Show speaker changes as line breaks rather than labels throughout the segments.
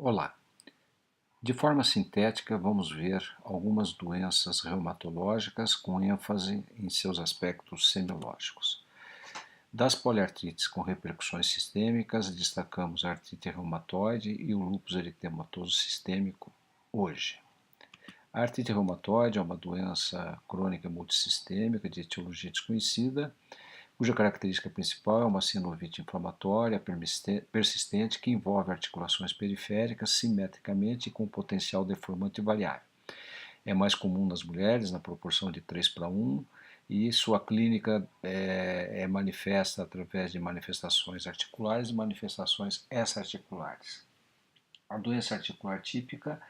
Olá! De forma sintética, vamos ver algumas doenças reumatológicas com ênfase em seus aspectos semiológicos. Das poliartrites com repercussões sistêmicas, destacamos a artrite reumatoide e o lúpus eritematoso sistêmico hoje. A artrite reumatoide é uma doença crônica multissistêmica de etiologia desconhecida, cuja característica principal é uma sinovite inflamatória persistente que envolve articulações periféricas simetricamente e com potencial deformante variável. É mais comum nas mulheres, na proporção de 3:1, e sua clínica é manifesta através de manifestações articulares e manifestações extra-articulares. A doença articular típica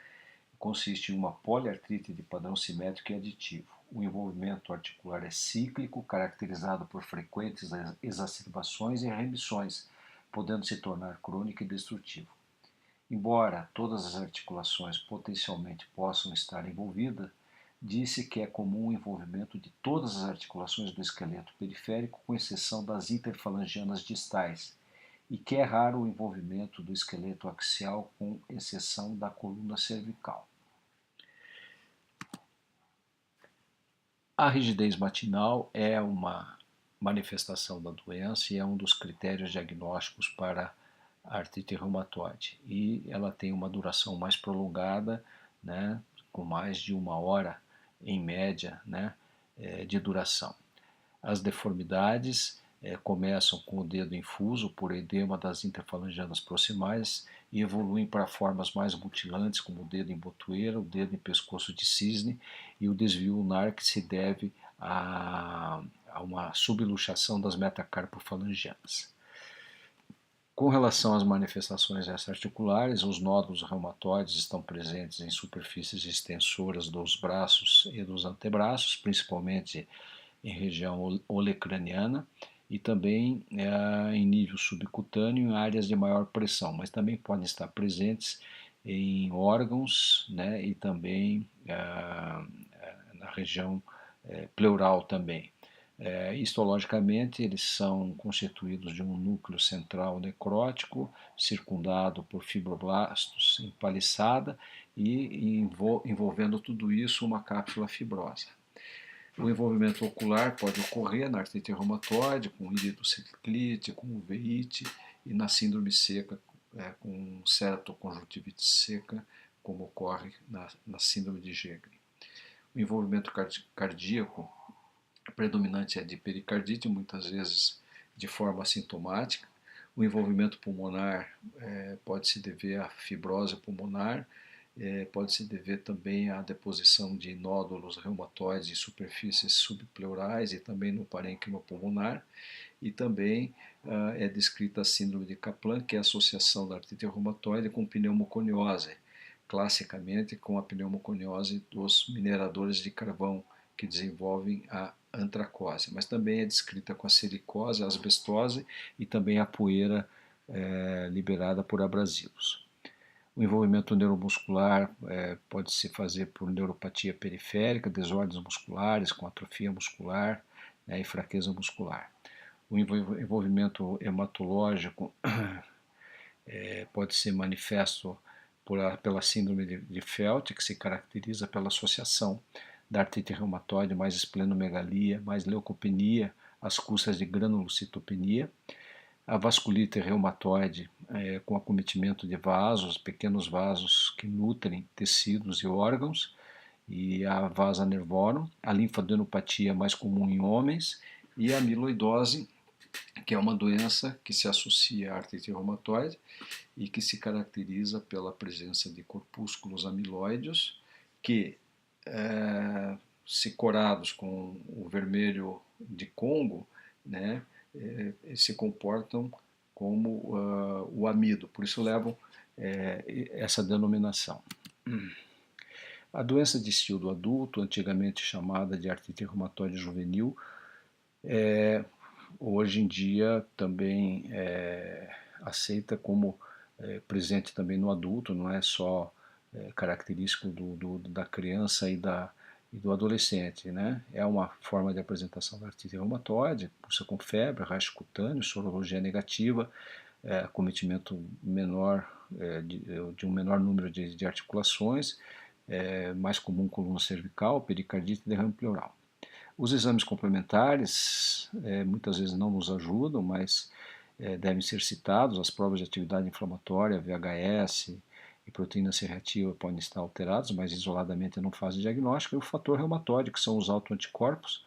consiste em uma poliartrite de padrão simétrico e aditivo. O envolvimento articular é cíclico, caracterizado por frequentes exacerbações e remissões, podendo se tornar crônico e destrutivo. Embora todas as articulações potencialmente possam estar envolvidas, disse que é comum o envolvimento de todas as articulações do esqueleto periférico, com exceção das interfalangianas distais, e que é raro o envolvimento do esqueleto axial, com exceção da coluna cervical. A rigidez matinal é uma manifestação da doença e é um dos critérios diagnósticos para a artrite reumatoide. E ela tem uma duração mais prolongada, né, com mais de 1 hora em média, né, de duração. As deformidades começam com o dedo infuso por edema das interfalangianas proximais e evoluem para formas mais mutilantes, como o dedo em botoeira, o dedo em pescoço de cisne e o desvio ulnar, que se deve a uma subluxação das metacarpofalangianas. Com relação às manifestações extra-articulares, os nódulos reumatoides estão presentes em superfícies extensoras dos braços e dos antebraços, principalmente em região olecraniana, e também em nível subcutâneo em áreas de maior pressão, mas também podem estar presentes em órgãos, né, e também na região pleural também. Histologicamente, eles são constituídos de um núcleo central necrótico, circundado por fibroblastos em paliçada e envolvendo tudo isso uma cápsula fibrosa. O envolvimento ocular pode ocorrer na artrite reumatoide, com iridociclite, com uveíte, e na síndrome seca, com ceratoconjuntivite seca, como ocorre na síndrome de Jekyll. O envolvimento cardíaco predominante é de pericardite, muitas vezes de forma assintomática. O envolvimento pulmonar pode se dever à fibrose pulmonar, pode se dever também à deposição de nódulos reumatoides em superfícies subpleurais e também no parênquima pulmonar. E também é descrita a síndrome de Kaplan, que é a associação da artrite reumatoide com pneumoconiose, classicamente com a pneumoconiose dos mineradores de carvão, que desenvolvem a antracose, mas também é descrita com a silicose, a asbestose e também a poeira liberada por abrasivos. O envolvimento neuromuscular pode se fazer por neuropatia periférica, desordens musculares com atrofia muscular, né, e fraqueza muscular. O envolvimento hematológico pode ser manifesto pela síndrome de Felt, que se caracteriza pela associação da artrite reumatoide, mais esplenomegalia, mais leucopenia, às custas de granulocitopenia. A vasculite reumatoide com acometimento de vasos, pequenos vasos que nutrem tecidos e órgãos, e a vasa nervorum, a linfadenopatia mais comum em homens, e a amiloidose, que é uma doença que se associa à artrite reumatoide e que se caracteriza pela presença de corpúsculos amiloídeos que, se corados com o vermelho de Congo, né, se comportam como o amido, por isso levam essa denominação. A doença de estilo do adulto, antigamente chamada de artrite reumatoide juvenil, hoje em dia também aceita como presente também no adulto, não é só característico da criança e do adolescente, né? É uma forma de apresentação da artrite reumatoide, pulsa com febre, rash cutâneo, sorologia negativa, acometimento menor, de um menor número de articulações, mais comum coluna cervical, pericardite e derrame pleural. Os exames complementares muitas vezes não nos ajudam, mas devem ser citados. As provas de atividade inflamatória, VHS e proteína C reativa podem estar alterados, mas isoladamente não fazem diagnóstico. E o fator reumatóide, que são os autoanticorpos,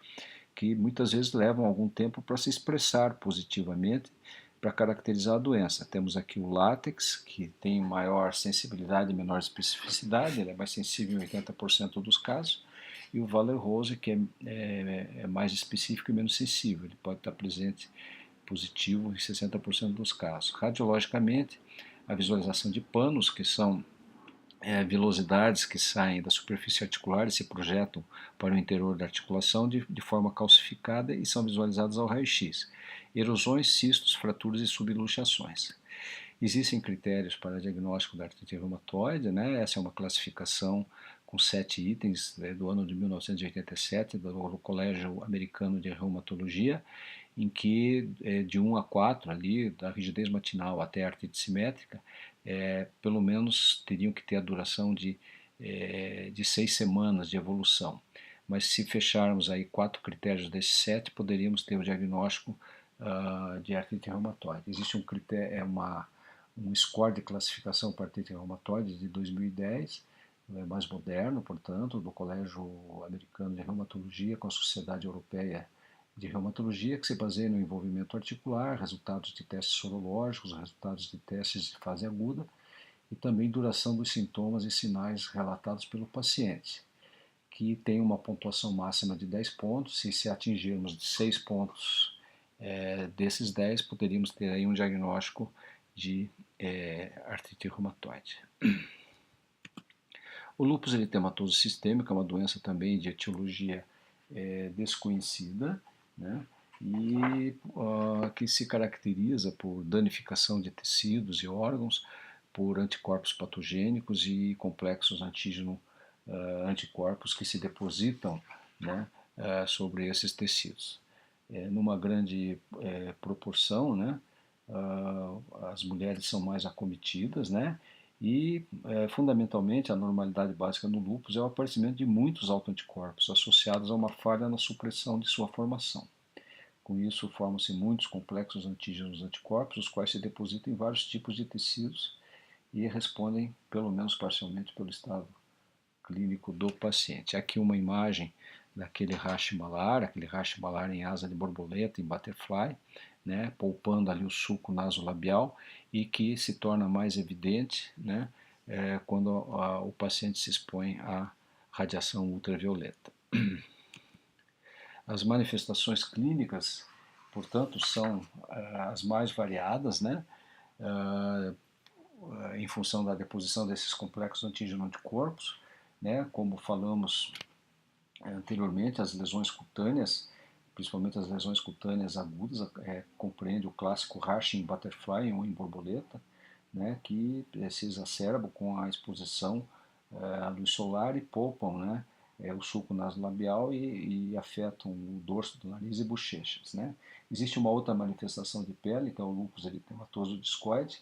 que muitas vezes levam algum tempo para se expressar positivamente para caracterizar a doença. Temos aqui o látex, que tem maior sensibilidade e menor especificidade, ele é mais sensível em 80% dos casos, e o Valley-Rose, que é mais específico e menos sensível, ele pode estar presente positivo em 60% dos casos. Radiologicamente, a visualização de panos, que são vilosidades que saem da superfície articular e se projetam para o interior da articulação de forma calcificada e são visualizadas ao raio-x. Erosões, cistos, fraturas e subluxações. Existem critérios para diagnóstico da artrite reumatoide, né? Essa é uma classificação com 7 itens do ano de 1987 do Colégio Americano de Reumatologia, em que de 1 a 4 ali, da rigidez matinal até a artrite simétrica, pelo menos teriam que ter a duração de 6 semanas de evolução. Mas se fecharmos aí 4 critérios desses 7, poderíamos ter o diagnóstico de artrite reumatoide. Existe um critério, um score de classificação para artrite reumatoide de 2010, mais moderno, portanto, do Colégio Americano de Reumatologia com a Sociedade Europeia de Reumatologia, que se baseia no envolvimento articular, resultados de testes sorológicos, resultados de testes de fase aguda e também duração dos sintomas e sinais relatados pelo paciente, que tem uma pontuação máxima de 10 pontos. Se atingirmos 6 pontos desses 10, poderíamos ter aí um diagnóstico de artrite reumatoide. O lúpus eritematoso sistêmico é uma doença também de etiologia desconhecida, né? E que se caracteriza por danificação de tecidos e órgãos, por anticorpos patogênicos e complexos anticorpos que se depositam, né, sobre esses tecidos. Numa grande proporção, né, as mulheres são mais acometidas, né, e fundamentalmente a normalidade básica no lúpus é o aparecimento de muitos autoanticorpos associados a uma falha na supressão de sua formação. Com isso, formam-se muitos complexos antígenos anticorpos, os quais se depositam em vários tipos de tecidos e respondem, pelo menos parcialmente, pelo estado clínico do paciente. Aqui uma imagem daquele rash malar, aquele rash malar em asa de borboleta, em butterfly, né, poupando ali o suco nasolabial e que se torna mais evidente, né, quando o paciente se expõe à radiação ultravioleta. As manifestações clínicas, portanto, são as mais variadas, né, em função da deposição desses complexos antígeno-anticorpos, né, como falamos anteriormente, as lesões cutâneas, principalmente as lesões cutâneas agudas, compreende o clássico rash em butterfly ou em borboleta, né, que se exacerbam com a exposição à luz solar e poupam, né, o sulco nasolabial e afetam o dorso do nariz e bochechas, né. Existe uma outra manifestação de pele, que é o lúpus eritematoso discoide,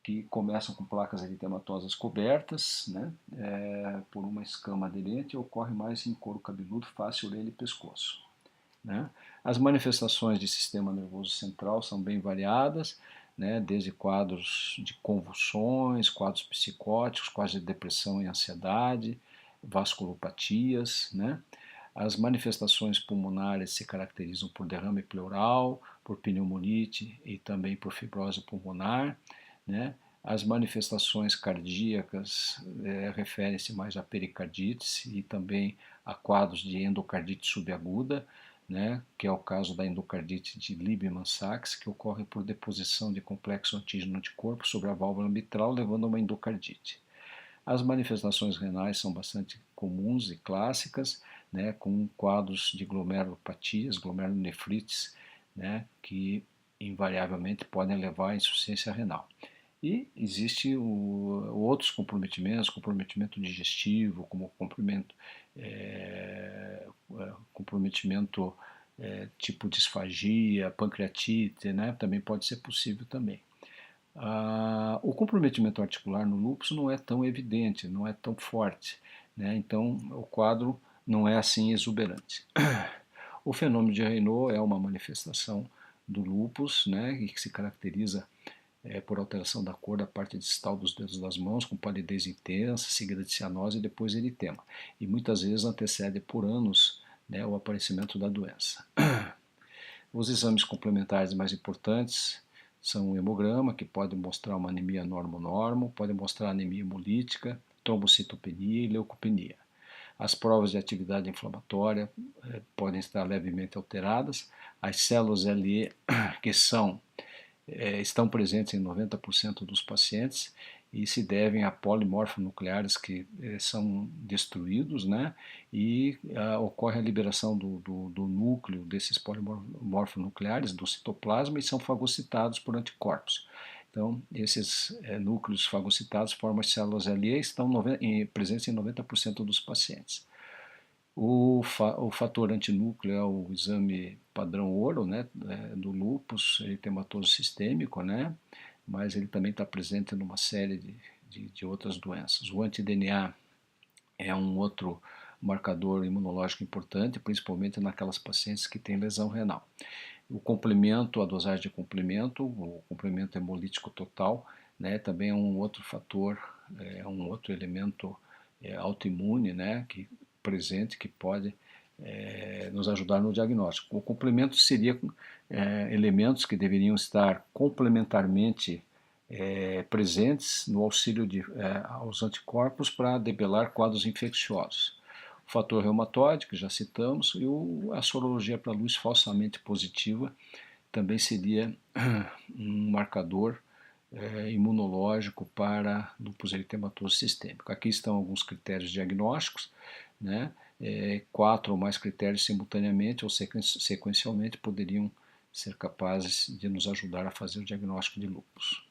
que começam com placas eritematosas cobertas, né, por uma escama aderente, e ocorre mais em couro cabeludo, face, orelha e pescoço. Né. As manifestações de sistema nervoso central são bem variadas, né, desde quadros de convulsões, quadros psicóticos, quadros de depressão e ansiedade, vasculopatias, né. As manifestações pulmonares se caracterizam por derrame pleural, por pneumonite e também por fibrose pulmonar, né. As manifestações cardíacas referem-se mais a pericardites e também a quadros de endocardite subaguda, né, que é o caso da endocardite de Liebman-Sachs, que ocorre por deposição de complexo antígeno-anticorpo sobre a válvula mitral, levando a uma endocardite. As manifestações renais são bastante comuns e clássicas, né, com quadros de glomerulopatias, glomerulonefrites, né, que invariavelmente podem levar à insuficiência renal. E existe outros comprometimentos, comprometimento digestivo, como comprometimento tipo disfagia, pancreatite, né, também pode ser possível também. O comprometimento articular no lúpus não é tão evidente, não é tão forte, né? Então o quadro não é assim exuberante. O fenômeno de Raynaud é uma manifestação do lúpus, né, e que se caracteriza por alteração da cor da parte distal dos dedos das mãos, com palidez intensa, seguida de cianose e depois eritema. E muitas vezes antecede por anos, né, o aparecimento da doença. Os exames complementares mais importantes são o hemograma, que pode mostrar uma anemia normo-normo, pode mostrar anemia hemolítica, trombocitopenia e leucopenia. As provas de atividade inflamatória podem estar levemente alteradas. As células LE, que estão presentes em 90% dos pacientes e se devem a polimorfonucleares que são destruídos, né? E ocorre a liberação do núcleo desses polimorfonucleares do citoplasma e são fagocitados por anticorpos. Então, esses núcleos fagocitados formam as células LE e estão presentes em 90% dos pacientes. O fator antinúcleo é o exame padrão ouro, né, do lúpus eritematoso sistêmico, né, mas ele também está presente numa série de outras doenças. O anti-DNA é um outro marcador imunológico importante, principalmente naquelas pacientes que têm lesão renal. O complemento, a dosagem de complemento, o complemento hemolítico total, né, também é um outro fator, é um outro elemento autoimune, né, presente que pode nos ajudar no diagnóstico. O complemento seria elementos que deveriam estar complementarmente presentes no auxílio aos anticorpos para debelar quadros infecciosos. O fator reumatoide, que já citamos, e a sorologia para luz falsamente positiva também seria um marcador imunológico para lúpus eritematoso sistêmico. Aqui estão alguns critérios diagnósticos, né? 4 ou mais critérios simultaneamente ou sequencialmente poderiam ser capazes de nos ajudar a fazer o diagnóstico de lúpus.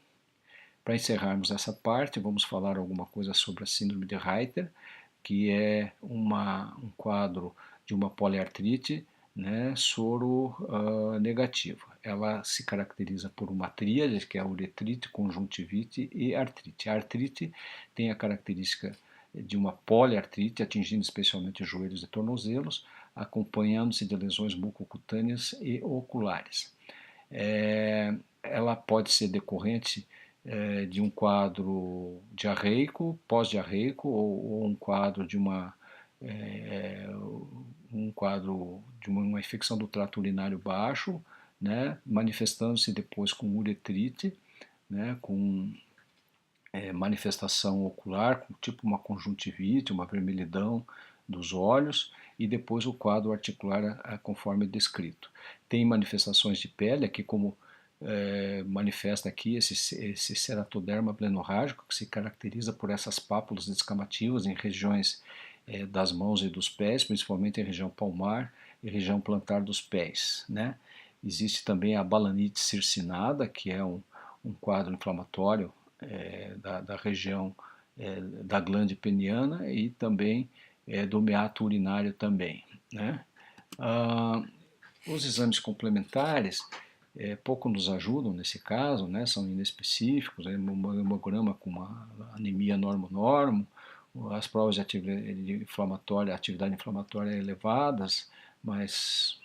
Para encerrarmos essa parte, vamos falar alguma coisa sobre a síndrome de Reiter, que é um quadro de uma poliartrite, né, soro negativa. Ela se caracteriza por uma tríade, que é a uretrite, conjuntivite e artrite. A artrite tem a característica de uma poliartrite, atingindo especialmente os joelhos e tornozelos, acompanhando-se de lesões mucocutâneas e oculares. Ela pode ser decorrente de um quadro diarreico, pós-diarreico, ou um quadro de uma infecção do trato urinário baixo, né, manifestando-se depois com uretrite, né, com manifestação ocular, tipo uma conjuntivite, uma vermelhidão dos olhos, e depois o quadro articular conforme descrito. Tem manifestações de pele, aqui como manifesta aqui esse ceratoderma plenorrágico, que se caracteriza por essas pápulas descamativas em regiões das mãos e dos pés, principalmente em região palmar e região plantar dos pés, né? Existe também a balanite circinada, que é um quadro inflamatório da região da glande peniana e também do meato urinário também, né? Os exames complementares pouco nos ajudam nesse caso, né? São inespecíficos, hemograma com uma anemia normo-normo, as provas de atividade inflamatória elevadas, mas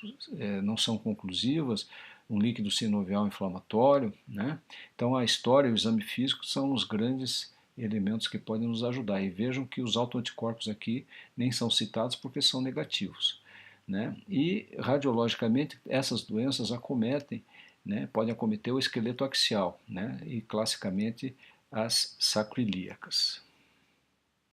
não são conclusivas, um líquido sinovial inflamatório, né? Então a história e o exame físico são os grandes elementos que podem nos ajudar. E vejam que os autoanticorpos aqui nem são citados porque são negativos, né? E radiologicamente essas doenças acometem, né, podem acometer o esqueleto axial, né, e classicamente as sacroiliacas.